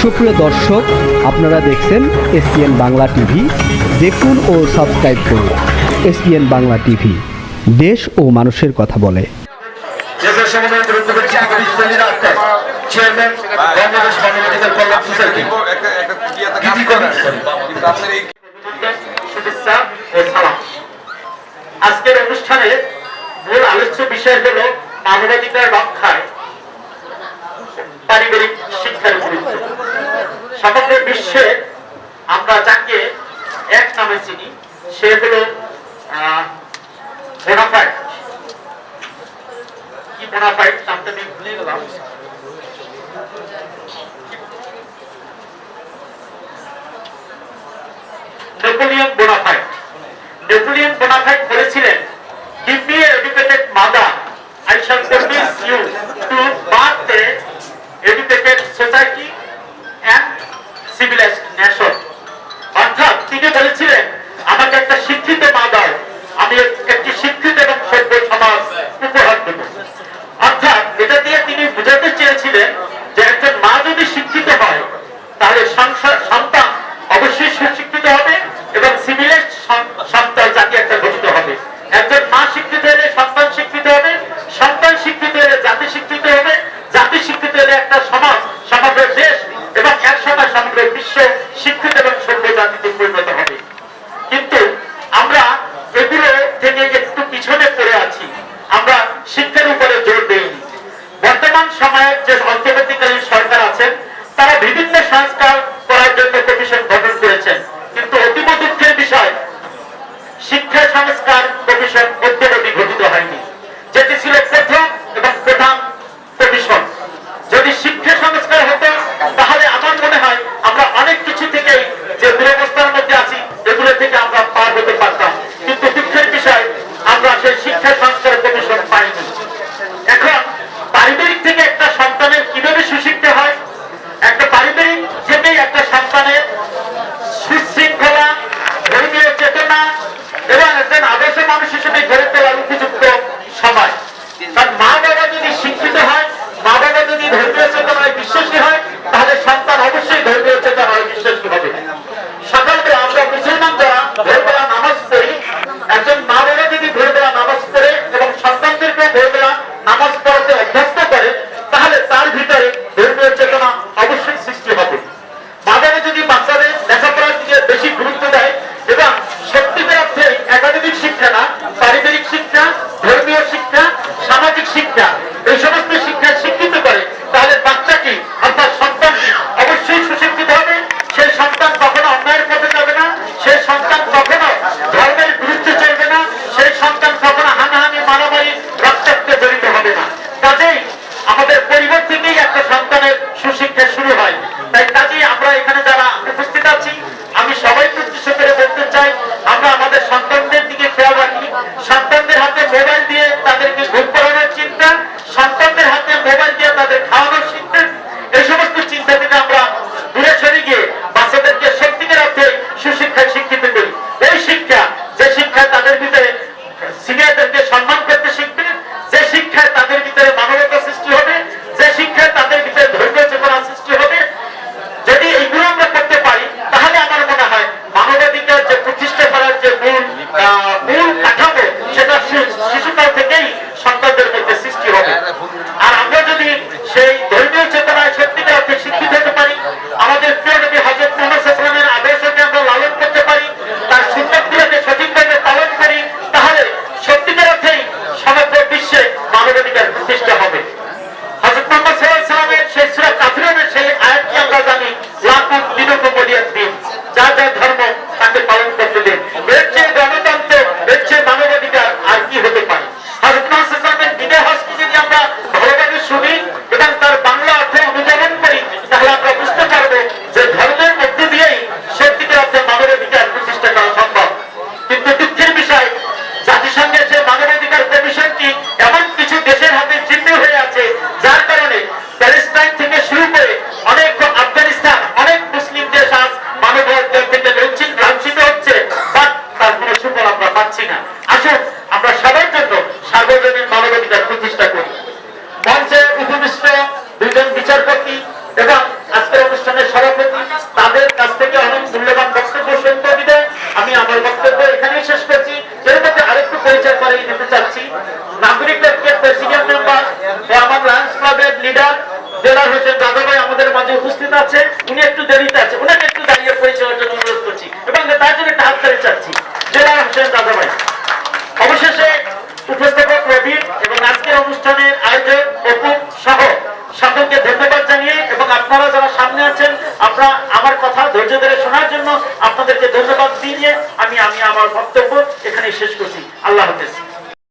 সুপ্রিয় দর্শক, আপনারা দেখছেন এসপিএন বাংলা টিভি। দেখুন ও সাবস্ক্রাইব করুন এসপিএন বাংলা টিভি, দেশ ও মানুষের কথা বলে। আজকের অনুষ্ঠানে মূল আলোচ্য বিষয় হল মানবাধিকার রক্ষায় পারিবারিক শিক্ষার গুরুত্ব। সমগ্র বিশ্বে আমরা যাকে এক নামে চিনি সে হল বোনাফাইড। কি বোনাফাইড নামটা আমি ভুলে গেলাম। Napoleon bona fide. নেপোলিয়ন বোনাফাইড বলেছিলেন, "Give me an educated mother, I shall convince you to birth a educated society and civilized nation." অর্থাৎ তিনি বলেছিলেন, আমাকে একটা শিক্ষিত মা দাও, আমি একটি শিক্ষিত এবং সভ্য সমাজ উপহার দেব। অর্থাৎ এটা দিয়ে তিনি বুঝাতে চেয়েছিলেন যে একজন মা যদি শিক্ষিত হয় তাহলে সন্তান অবশ্যই সুশিক্ষিত হবে এবং সিভিলাইজড সন্তান জাতি একটা গঠিত হবে। একজন মা শিক্ষিত হলে সন্তান শিক্ষিত হবে, সন্তান শিক্ষিত হলে জাতি শিক্ষিত হবে, জাতি শিক্ষিত হলে একটা সমাজ, সমগ্র দেশ এবং একসময় সমগ্র বিশ্ব শিক্ষিত এবং সভ্য জাতিতে পরিণত হবে। কিন্তু আমরা এগুলো থেকে একটু পিছনে পড়ে আছি, আমরা শিক্ষার উপরে জোর দেইনি। বর্তমান সময়ের যে অন্তর্বর্তীকালীন সরকার আছেন তারা বিভিন্ন সংস্কার করার জন্য কমিশন গঠন করেছেন, কিন্তু অতীব দুঃখের বিষয় শিক্ষা সংস্কার কমিশন অদ্যাবধি গঠিত হয়নি, যেটি ছিল প্রথম এবং প্রধান কমিশন। যদি শিক্ষা সংস্কার হতো তাহলে আমার মনে হয় আমরা অনেক কিছু থেকেই যে দুরবস্থার মধ্যে আছি এগুলো থেকে আমরা পার হতে পারতাম, কিন্তু দুঃখের বিষয় আমরা সেই শিক্ষা সংস্কার কমিশন পাইনি। এখন পারিবারিক থেকে একটা সন্তানের কিভাবে সুশিক্ষা হয়, একটা পারিবারিক থেকেই একটা সন্তানের সুশৃঙ্খলা, ধর্মীয় চেতনা এবং একজন আদর্শ মানুষ হিসেবে গড়ে তোলার উপযুক্ত সময়। কারণ মা বাবা যদি শিক্ষিত হয়, মা বাবা যদি ধর্মীয় চেতনায় বিশ্বাসী হয়, তাহলে সন্তান অবশ্যই ধর্মীয় চেতনায় বিশ্বাসী হবে। সকালবেলা আমরা মুসলমান যারা ভোরবেলা নামাজ পড়ি, একজন মা বাবা যদি ভোরবেলা নামাজ পড়ে এবং সন্তানদেরকে ভোরবেলা নামাজ পড়াতে অভ্যস্ত করে, তাহলে তার ভিতরে ধর্মীয় চেতনা অবশ্যই সৃষ্টি হবে। মা বাবা যদি বাচ্চাদের লেখাপড়ার দিকে বেশি গুরুত্ব দেয় এবং সত্যিকার অর্থে একাডেমিক শিক্ষা না, পারিবারিক শিক্ষা, ধর্মীয় শিক্ষা, সামাজিক শিক্ষা, এই সমস্ত শিক্ষা শিক্ষিত করে, তাহলে বাচ্চাটি অর্থাৎ সন্তানটি অবশ্যই সুশিক্ষিত হবে। সেই সন্তান কখনো অন্যায়ের পথে যাবে না, সেই সন্তান কখনো ধর্মের বিরুদ্ধে চলবে না, সেই সন্তান কখনো হানাহানি, মারামারি, রক্তাক্তে জড়িত হবে না। কাজেই আমাদের পরিবার থেকেই একটা সন্তানের সুশিক্ষা শুরু হয়। তাই কাজেই আমরা এখানে যারা উপস্থিত আছি, আমি সবাইকে উদ্দেশ্য করে বলতে চাই, আমরা আমাদের সন্তানদের দিকে খেয়াল রাখি। সন্তানদের হাতে মোবাইল দিয়ে তাদেরকে ঘুম পাড়ানোর চিন্তা, সন্তানদের হাতে মোবাইল দিয়ে তাদের খাওয়ানোর চিন্তা, এই সমস্ত চিন্তা থেকে আমরা দূরে সরে গিয়ে বাচ্চাদেরকে সত্যিকার অর্থে সুশিক্ষায় শিক্ষিত করি। এই শিক্ষা, যে শিক্ষায় তাদের ভিতরে সিনিয়রদেরকে সম্মান করতে শিখবে, যে শিক্ষায় তাদের ভিতরে মানবতা সৃষ্টি হবে, যে শিক্ষায় তাদের ভিতরে ধৈর্য চেতনা সৃষ্টি হবে, যদি এইগুলো আমরা করতে পারি তাহলে আমার মনে হয় মানবাধিকার যে প্রতিষ্ঠা করার যে মূল কাঠামো সেটা শিশুকাল থেকেই সন্তানদের মধ্যে সৃষ্টি হবে। আর আমরা যদি সেই হাততালি চাচ্ছি। জেলা হোসেন রাজা ভাই। অবশেষে উপস্থাপক রবিন এবং আজকের অনুষ্ঠানের আয়োজক অপু সহ সকলকে ধন্যবাদ জানিয়ে এবং আপনারা যারা সামনে আছেন আপনারা আমার কথা ধৈর্য ধরে শোনার জন্য আপনাদেরকে ধন্যবাদ দিয়ে আমি আমার বক্তব্য এখানে শেষ করছি।